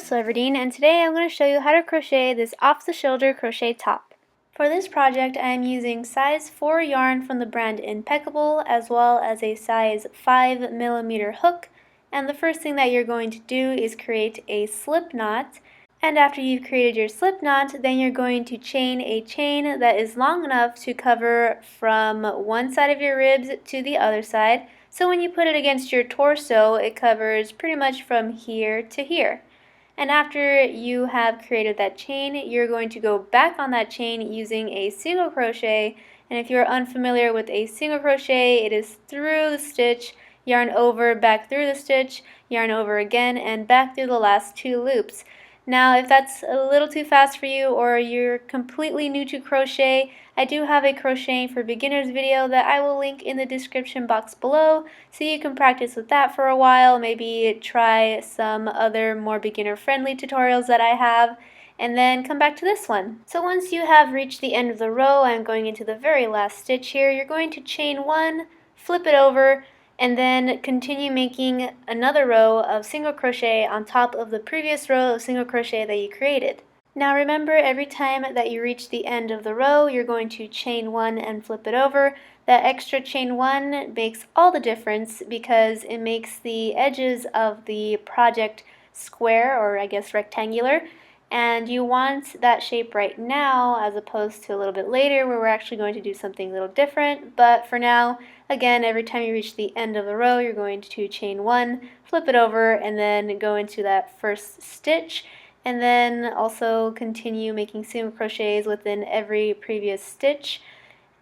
Crystal Everdeen, and today I'm going to show you how to crochet this off-the-shoulder crochet top. For this project I am using size 4 yarn from the brand Impeccable, as well as a size 5mm hook, and the first thing that you're going to do is create a slip knot, and after you've created your slip knot, then you're going to chain a chain that is long enough to cover from one side of your ribs to the other side. So when you put it against your torso, it covers pretty much from here to here. And after you have created that chain, you're going to go back on that chain using a single crochet. And if you're unfamiliar with a single crochet, it is through the stitch, yarn over, back through the stitch, yarn over again, and back through the last 2 loops. Now, if that's a little too fast for you or you're completely new to crochet, I do have a crocheting for beginners video that I will link in the description box below, so you can practice with that for a while, maybe try some other more beginner friendly tutorials that I have, and then come back to this one. So once you have reached the end of the row, I'm going into the very last stitch here, you're going to chain 1, flip it over, and then continue making another row of single crochet on top of the previous row of single crochet that you created. Now remember, every time that you reach the end of the row, you're going to chain 1 and flip it over. That extra chain 1 makes all the difference because it makes the edges of the project square, or I guess rectangular, and you want that shape right now as opposed to a little bit later where we're actually going to do something a little different. But for now, again, every time you reach the end of the row, you're going to chain 1, flip it over, and then go into that first stitch, and then also continue making single crochets within every previous stitch,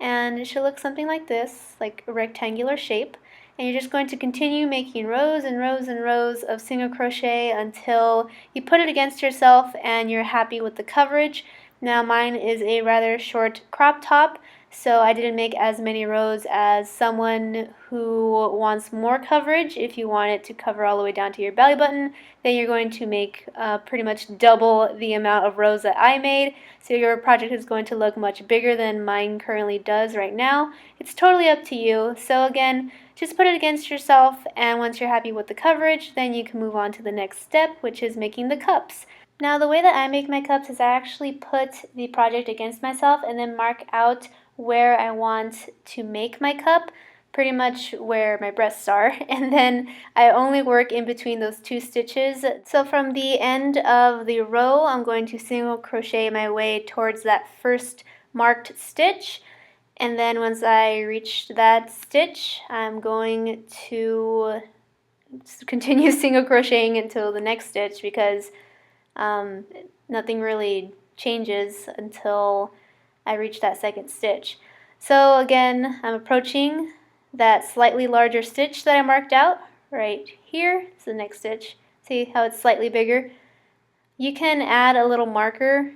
and it should look something like this, like a rectangular shape. And you're just going to continue making rows and rows and rows of single crochet until you put it against yourself and you're happy with the coverage. Now mine is a rather short crop top, so I didn't make as many rows as someone who wants more coverage. If you want it to cover all the way down to your belly button, then you're going to make pretty much double the amount of rows that I made. So your project is going to look much bigger than mine currently does right now. It's totally up to you. So again, just put it against yourself, and once you're happy with the coverage, then you can move on to the next step, which is making the cups. Now the way that I make my cups is I actually put the project against myself and then mark out where I want to make my cup, pretty much where my breasts are, and then I only work in between those 2 stitches. So from the end of the row, I'm going to single crochet my way towards that first marked stitch, and then once I reach that stitch, I'm going to continue single crocheting until the next stitch because nothing really changes until I reach that second stitch. So again, I'm approaching that slightly larger stitch that I marked out right here. It's the next stitch. See how it's slightly bigger? You can add a little marker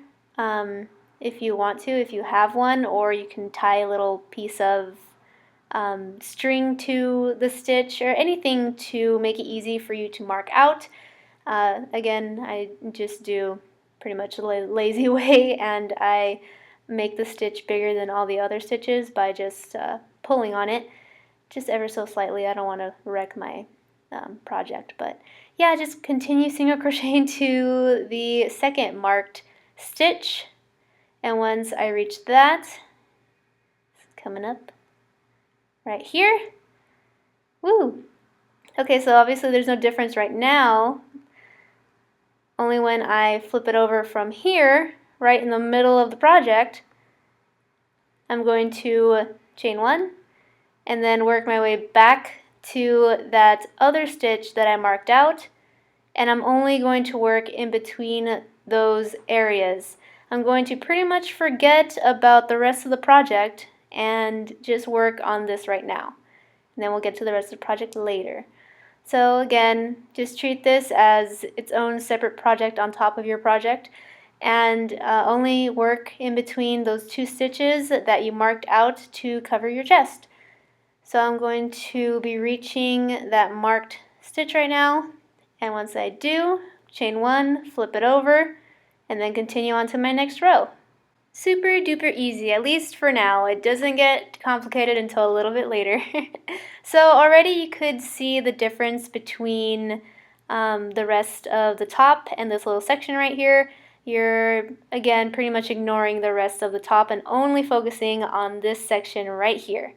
if you want to, if you have one, or you can tie a little piece of string to the stitch or anything to make it easy for you to mark out. Again, I just do pretty much a lazy way, and I make the stitch bigger than all the other stitches by just pulling on it just ever so slightly. I don't want to wreck my project, but yeah, just continue single crocheting to the second marked stitch, and once I reach that, it's coming up right here. Woo! Okay, so obviously there's no difference right now, only when I flip it over from here, right in the middle of the project, I'm going to chain 1 and then work my way back to that other stitch that I marked out, and I'm only going to work in between those areas. I'm going to pretty much forget about the rest of the project and just work on this right now, and then we'll get to the rest of the project later. So again, just treat this as its own separate project on top of your project, and only work in between those 2 stitches that you marked out to cover your chest. So I'm going to be reaching that marked stitch right now, and once I do, chain 1, flip it over, and then continue on to my next row. Super duper easy, at least for now. It doesn't get complicated until a little bit later. So already you could see the difference between the rest of the top and this little section right here, you're again pretty much ignoring the rest of the top and only focusing on this section right here.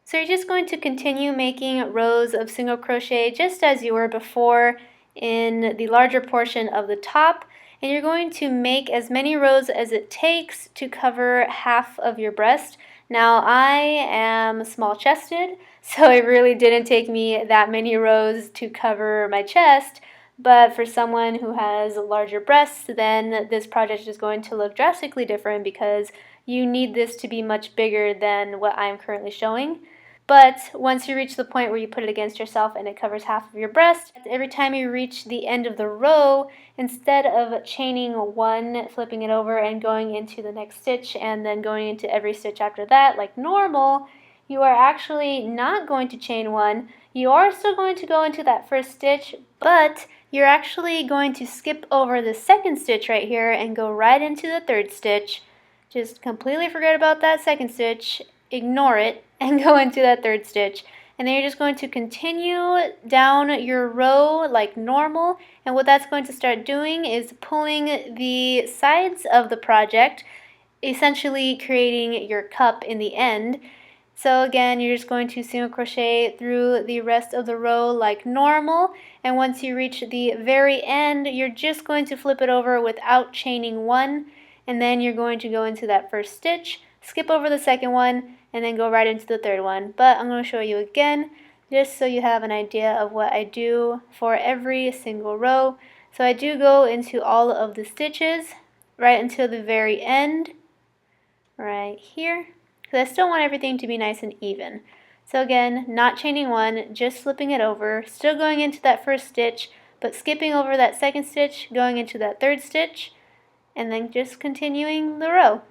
So you're just going to continue making rows of single crochet just as you were before in the larger portion of the top, and you're going to make as many rows as it takes to cover half of your breast. Now I am small chested, so it really didn't take me that many rows to cover my chest, but for someone who has larger breasts, then this project is going to look drastically different because you need this to be much bigger than what I'm currently showing. But once you reach the point where you put it against yourself and it covers half of your breast, every time you reach the end of the row, instead of chaining one, flipping it over and going into the next stitch and then going into every stitch after that like normal, you are actually not going to chain one. You are still going to go into that first stitch, but you're actually going to skip over the second stitch right here and go right into the third stitch. Just completely forget about that second stitch, ignore it, and go into that third stitch. And then you're just going to continue down your row like normal, and what that's going to start doing is pulling the sides of the project, essentially creating your cup in the end. So again, you're just going to single crochet through the rest of the row like normal, and once you reach the very end, you're just going to flip it over without chaining one, and then you're going to go into that first stitch, skip over the second one, and then go right into the third one. But I'm going to show you again just so you have an idea of what I do for every single row. So I do go into all of the stitches right until the very end right here, because I still want everything to be nice and even. So again, not chaining one, just flipping it over, still going into that first stitch, but skipping over that second stitch, going into that third stitch, and then just continuing the row.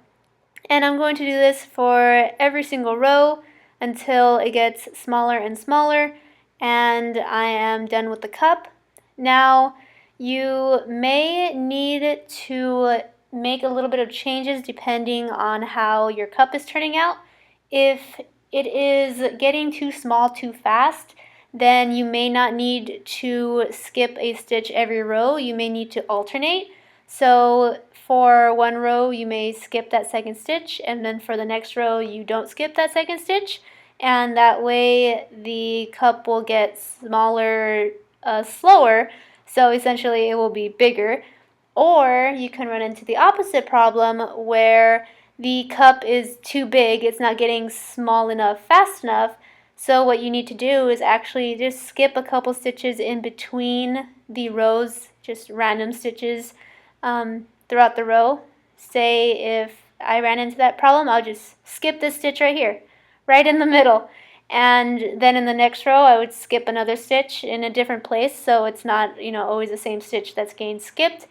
And I'm going to do this for every single row until it gets smaller and smaller and I am done with the cup. Now you may need to make a little bit of changes depending on how your cup is turning out. If it is getting too small too fast, then you may not need to skip a stitch every row. You may need to alternate. So for one row you may skip that second stitch, and then for the next row you don't skip that second stitch, and that way the cup will get smaller slower, so essentially it will be bigger. Or you can run into the opposite problem where the cup is too big, it's not getting small enough fast enough. So what you need to do is actually just skip a couple stitches in between the rows, just random stitches throughout the row. Say if I ran into that problem, I'll just skip this stitch right here, right in the middle. And then in the next row, I would skip another stitch in a different place, so it's not, always the same stitch that's getting skipped.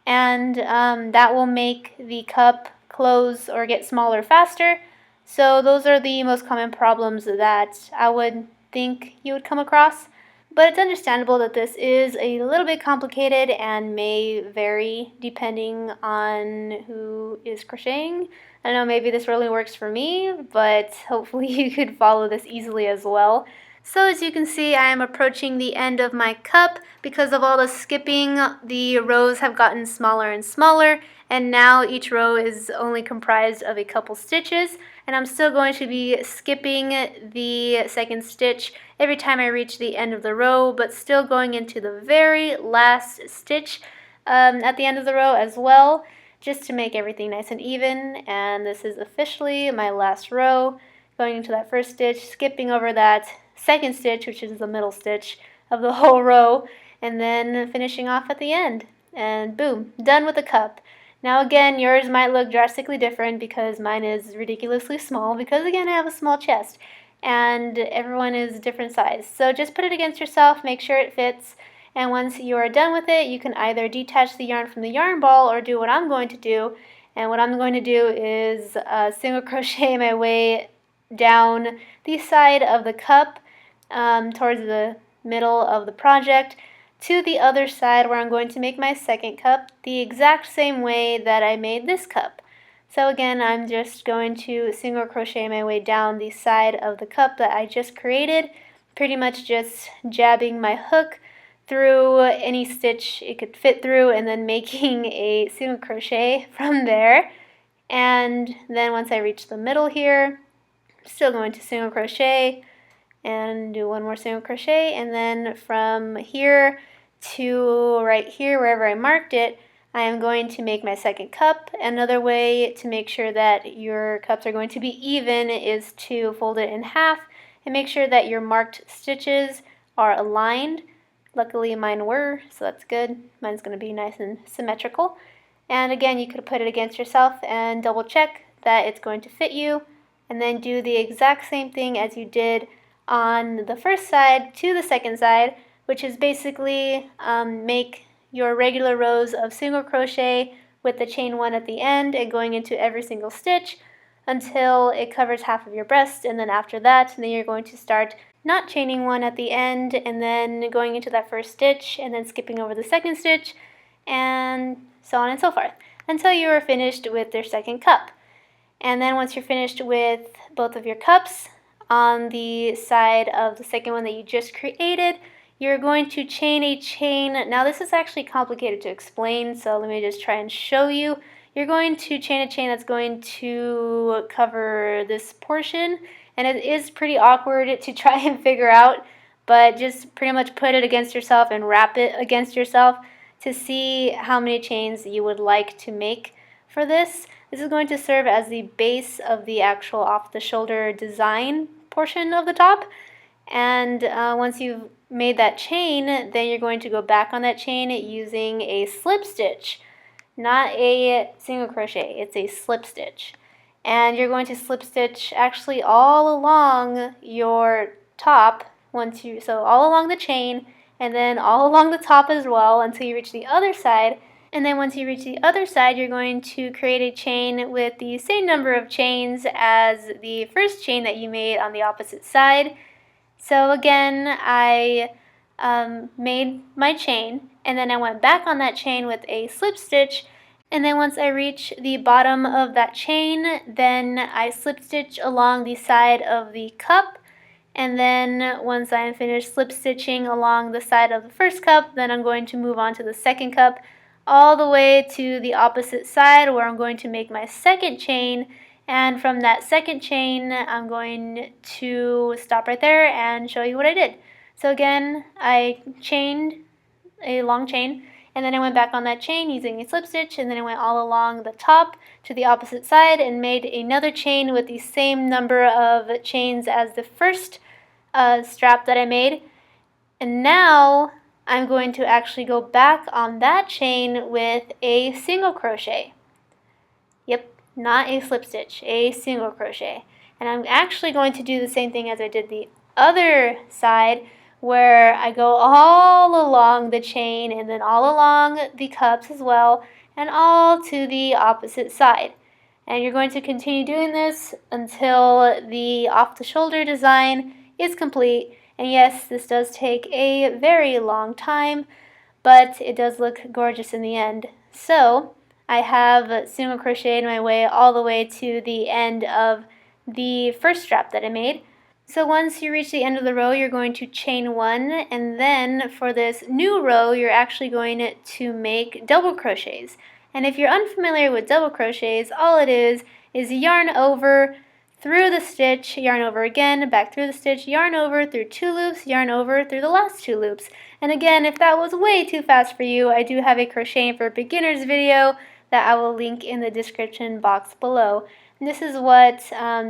And that will make the cup close or get smaller faster. So those are the most common problems that I would think you would come across. But it's understandable that this is a little bit complicated and may vary depending on who is crocheting. I don't know, maybe this really works for me, but hopefully you could follow this easily as well. So as you can see, I am approaching the end of my cup. Because of all the skipping, the rows have gotten smaller and smaller, and now each row is only comprised of a couple stitches, and I'm still going to be skipping the second stitch every time I reach the end of the row, but still going into the very last stitch at the end of the row as well, just to make everything nice and even. And this is officially my last row, going into that first stitch, skipping over that second stitch, which is the middle stitch of the whole row, and then finishing off at the end. And boom, done with the cup. Now again, yours might look drastically different because mine is ridiculously small, because again I have a small chest and everyone is different size. So just put it against yourself, make sure it fits, and once you are done with it, you can either detach the yarn from the yarn ball or do what I'm going to do. And what I'm going to do is single crochet my way down the side of the cup towards the middle of the project to the other side where I'm going to make my second cup the exact same way that I made this cup. So again, I'm just going to single crochet my way down the side of the cup that I just created, pretty much just jabbing my hook through any stitch it could fit through, and then making a single crochet from there. And then once I reach the middle here, I'm still going to single crochet and do one more single crochet, and then from here to right here, wherever I marked it, I am going to make my second cup. Another way to make sure that your cups are going to be even is to fold it in half and make sure that your marked stitches are aligned. Luckily mine were, so that's good. Mine's going to be nice and symmetrical. And again, you could put it against yourself and double check that it's going to fit you, and then do the exact same thing as you did on the first side to the second side, which is basically make your regular rows of single crochet with the chain one at the end and going into every single stitch until it covers half of your breast. And then after that, then you're going to start not chaining one at the end and then going into that first stitch and then skipping over the second stitch, and so on and so forth until you are finished with your second cup. And then once you're finished with both of your cups, on the side of the second one that you just created, you're going to chain a chain. Now this is actually complicated to explain, so let me just try and show you. You're going to chain a chain that's going to cover this portion, and it is pretty awkward to try and figure out, but just pretty much put it against yourself and wrap it against yourself to see how many chains you would like to make for this. This is going to serve as the base of the actual off-the-shoulder design portion of the top. And once you've made that chain, then you're going to go back on that chain using a slip stitch, not a single crochet, it's a slip stitch. And you're going to slip stitch actually all along your top, so all along the chain, and then all along the top as well until you reach the other side. And then once you reach the other side, you're going to create a chain with the same number of chains as the first chain that you made on the opposite side. So again, I made my chain, and then I went back on that chain with a slip stitch, and then once I reach the bottom of that chain, then I slip stitch along the side of the cup. And then once I am finished slip stitching along the side of the first cup, then I'm going to move on to the second cup, all the way to the opposite side where I'm going to make my second chain, and from that second chain I'm going to stop right there and show you what I did. So again, I chained a long chain, and then I went back on that chain using a slip stitch, and then I went all along the top to the opposite side and made another chain with the same number of chains as the first strap that I made. And now I'm going to actually go back on that chain with a single crochet. Yep, not a slip stitch, a single crochet. And I'm actually going to do the same thing as I did the other side, where I go all along the chain and then all along the cups as well, and all to the opposite side. And you're going to continue doing this until the off-the-shoulder design is complete. And yes, this does take a very long time, but it does look gorgeous in the end. So I have single crocheted my way all the way to the end of the first strap that I made. So once you reach the end of the row, you're going to chain one, and then for this new row, you're actually going to make double crochets. And if you're unfamiliar with double crochets, all it is yarn over through the stitch, yarn over again, back through the stitch, yarn over through two loops, yarn over through the last two loops. And again, if that was way too fast for you, I do have a Crocheting for Beginners video that I will link in the description box below. And this is what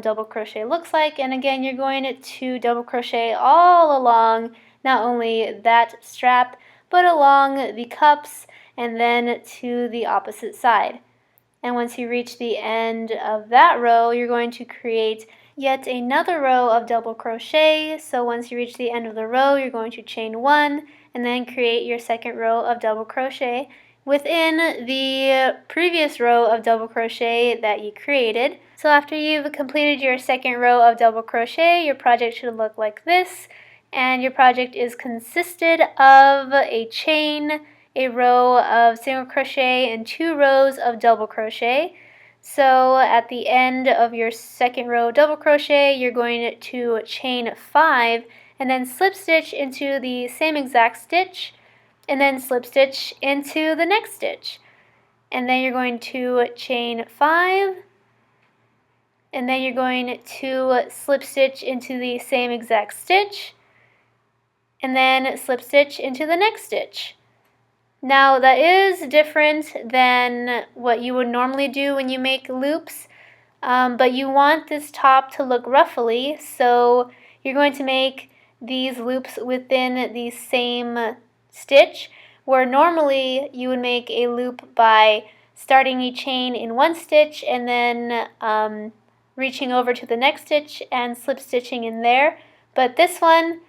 double crochet looks like, and again, you're going to double crochet all along not only that strap, but along the cups and then to the opposite side. And once you reach the end of that row, you're going to create yet another row of double crochet. So once you reach the end of the row, you're going to chain one and then create your second row of double crochet within the previous row of double crochet that you created. So after you've completed your second row of double crochet, your project should look like this. And your project is consisted of a chain, a row of single crochet, and 2 rows of double crochet. So at the end of your second row of double crochet, you're going to chain 5 and then slip stitch into the same exact stitch and then slip stitch into the next stitch. And then you're going to chain 5, and then you're going to slip stitch into the same exact stitch, and then slip stitch into the next stitch. Now that is different than what you would normally do when you make loops, but you want this top to look ruffly, so you're going to make these loops within the same stitch, where normally you would make a loop by starting a chain in one stitch and then reaching over to the next stitch and slip stitching in there. But this one,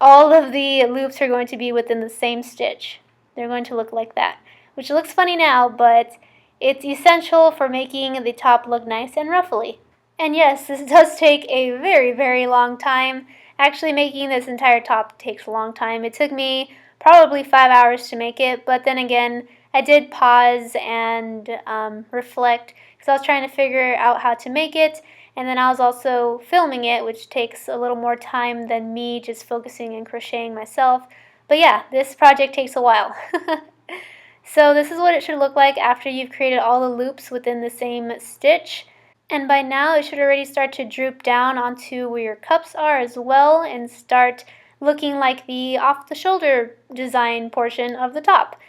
all of the loops are going to be within the same stitch. They're going to look like that, which looks funny now, but it's essential for making the top look nice and ruffly. And yes, this does take a very, very long time. Actually, making this entire top takes a long time. It took me probably 5 hours to make it, but then again, I did pause and reflect because I was trying to figure out how to make it, and then I was also filming it, which takes a little more time than me just focusing and crocheting myself. But yeah, this project takes a while. So this is what it should look like after you've created all the loops within the same stitch. And by now it should already start to droop down onto where your cups are as well and start looking like the off-the-shoulder design portion of the top.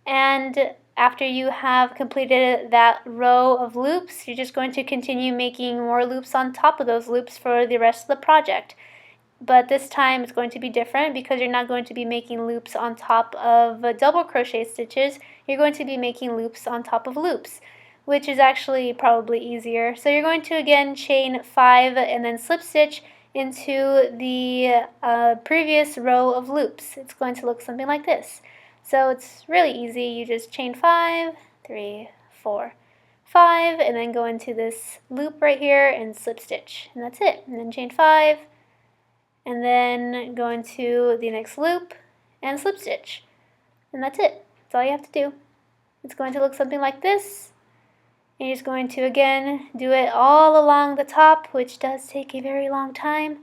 And after you have completed that row of loops, you're just going to continue making more loops on top of those loops for the rest of the project. But this time it's going to be different because you're not going to be making loops on top of double crochet stitches. You're going to be making loops on top of loops, which is actually probably easier. So you're going to again chain 5 and then slip stitch into the previous row of loops. It's going to look something like this. So it's really easy. You just chain 5, 3, 4, 5, and then go into this loop right here and slip stitch, and that's it. And then chain 5, and then go into the next loop and slip stitch, and that's it. That's all you have to do. It's going to look something like this. And you're just going to again do it all along the top, which does take a very long time.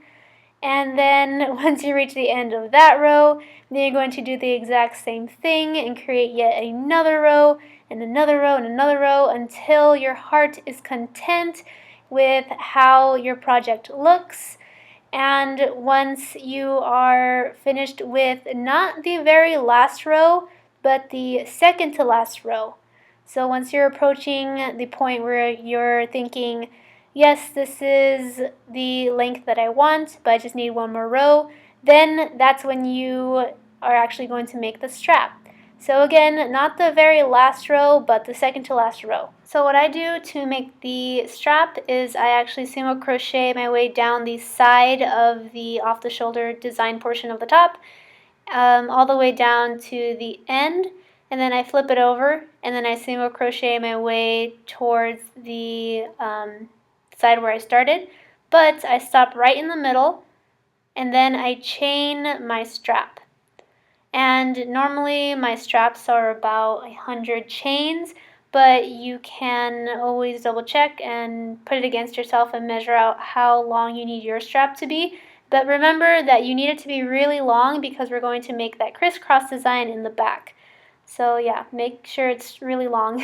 And then once you reach the end of that row, then you're going to do the exact same thing and create yet another row and another row and another row until your heart is content with how your project looks. And once you are finished with not the very last row, but the second to last row. So once you're approaching the point where you're thinking, yes, this is the length that I want, but I just need one more row, then that's when you are actually going to make the strap. So again, not the very last row, but the second to last row. So what I do to make the strap is I actually single crochet my way down the side of the off-the-shoulder design portion of the top, all the way down to the end, and then I flip it over, and then I single crochet my way towards the side where I started, but I stop right in the middle, and then I chain my strap. And normally my straps are about 100 chains, but you can always double check and put it against yourself and measure out how long you need your strap to be. But remember that you need it to be really long because we're going to make that crisscross design in the back. So yeah, make sure it's really long.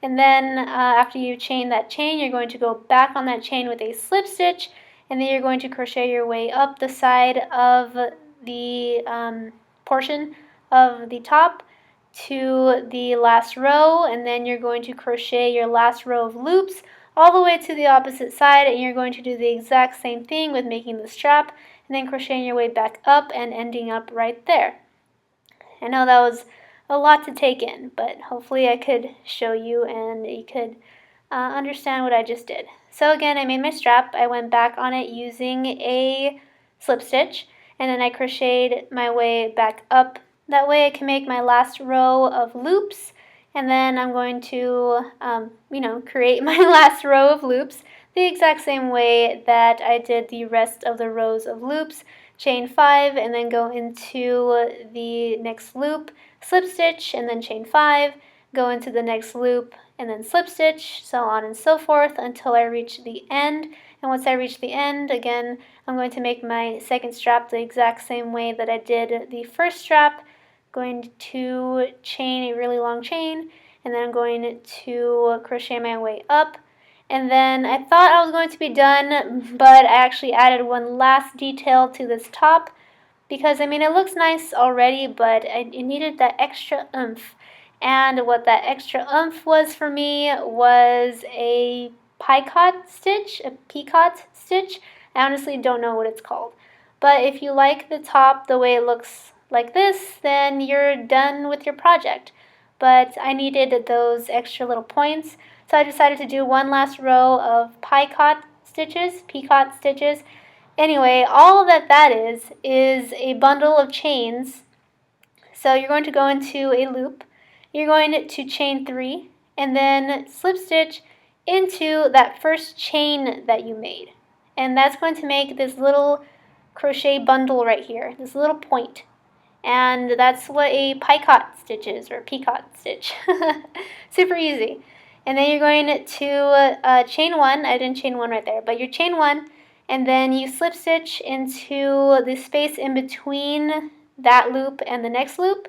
And then after you chain that chain, you're going to go back on that chain with a slip stitch, and then you're going to crochet your way up the side of the portion of the top to the last row, and then you're going to crochet your last row of loops all the way to the opposite side, and you're going to do the exact same thing with making the strap, and then crocheting your way back up and ending up right there. I know that was a lot to take in, but hopefully I could show you and you could understand what I just did. So again, I made my strap. I went back on it using a slip stitch, and then I crocheted my way back up. That way I can make my last row of loops, and then I'm going to create my last row of loops the exact same way that I did the rest of the rows of loops. Chain 5 and then go into the next loop, slip stitch, and then chain 5, go into the next loop, and then slip stitch, so on and so forth until I reach the end. And once I reach the end, again, I'm going to make my second strap the exact same way that I did the first strap, going to chain a really long chain, and then I'm going to crochet my way up. And then I thought I was going to be done, but I actually added one last detail to this top because, I mean, it looks nice already, but it needed that extra oomph. And what that extra oomph was for me was a picot stitch, a picot stitch. I honestly don't know what it's called. But if you like the top the way it looks like this, then you're done with your project. But I needed those extra little points, so I decided to do one last row of picot stitches. Anyway, all that is a bundle of chains. So you're going to go into a loop, you're going to chain 3, and then slip stitch into that first chain that you made. And that's going to make this little crochet bundle right here, this little point. And that's what a picot stitch is, or picot stitch. Super easy. And then you're going to chain 1. I didn't chain 1 right there, but you chain 1, and then you slip stitch into the space in between that loop and the next loop,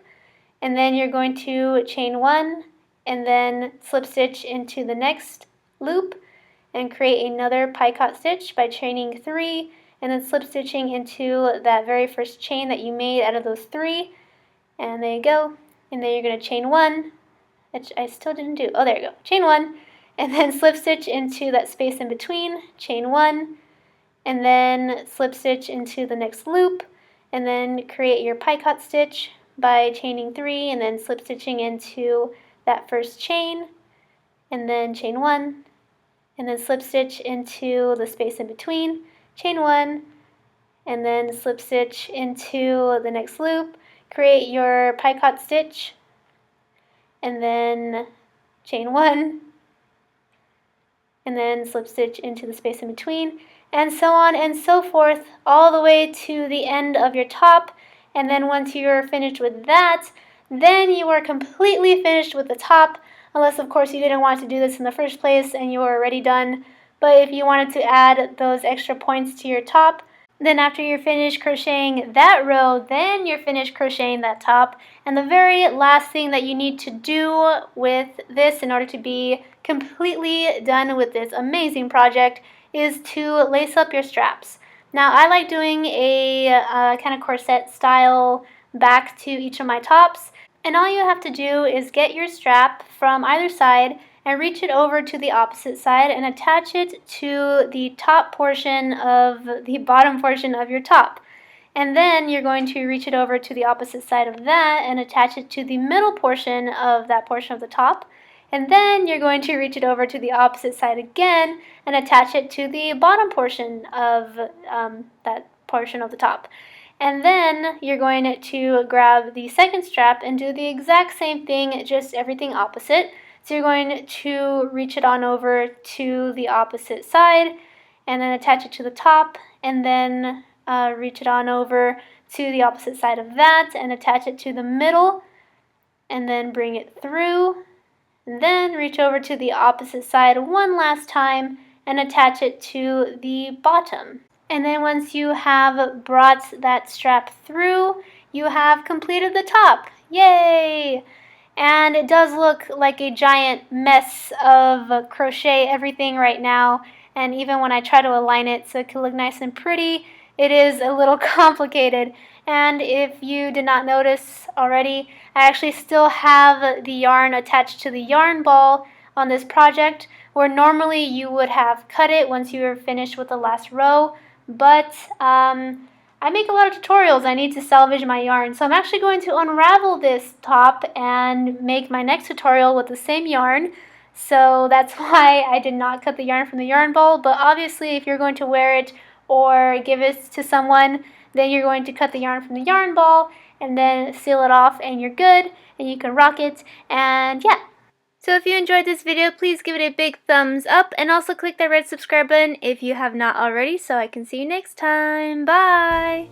and then you're going to chain 1 and then slip stitch into the next loop and create another picot stitch by chaining 3 and then slip stitching into that very first chain that you made out of those 3, and there you go. And then you're going to chain 1, which I still didn't do. Oh, there you go. Chain 1, and then slip stitch into that space in between, chain 1, and then slip stitch into the next loop, and then create your picot stitch by chaining 3 and then slip stitching into that first chain, and then chain 1, and then slip stitch into the space in between, chain 1, and then slip stitch into the next loop, create your picot stitch, and then chain 1, and then slip stitch into the space in between, and so on and so forth, all the way to the end of your top. And then once you're finished with that, then you are completely finished with the top, unless of course you didn't want to do this in the first place and you were already done. But if you wanted to add those extra points to your top, then after you're finished crocheting that row, then you're finished crocheting that top. And the very last thing that you need to do with this in order to be completely done with this amazing project is to lace up your straps. Now I like doing a kind of corset style back to each of my tops, and all you have to do is get your strap from either side and reach it over to the opposite side and attach it to the top portion of the bottom portion of your top. And then you're going to reach it over to the opposite side of that and attach it to the middle portion of that portion of the top. And then you're going to reach it over to the opposite side again and attach it to the bottom portion of that portion of the top. And then you're going to grab the second strap and do the exact same thing, just everything opposite. So you're going to reach it on over to the opposite side and then attach it to the top, and then reach it on over to the opposite side of that and attach it to the middle, and then bring it through, and then reach over to the opposite side one last time and attach it to the bottom. And then once you have brought that strap through, you have completed the top. Yay! And it does look like a giant mess of crochet everything right now, and even when I try to align it so it can look nice and pretty, it is a little complicated. And if you did not notice already, I actually still have the yarn attached to the yarn ball on this project, where normally you would have cut it once you were finished with the last row, but I make a lot of tutorials. I need to salvage my yarn, so I'm actually going to unravel this top and make my next tutorial with the same yarn. So that's why I did not cut the yarn from the yarn ball, but obviously if you're going to wear it or give it to someone, then you're going to cut the yarn from the yarn ball and then seal it off, and you're good and you can rock it. And yeah. So if you enjoyed this video, please give it a big thumbs up and also click that red subscribe button if you have not already, so I can see you next time. Bye!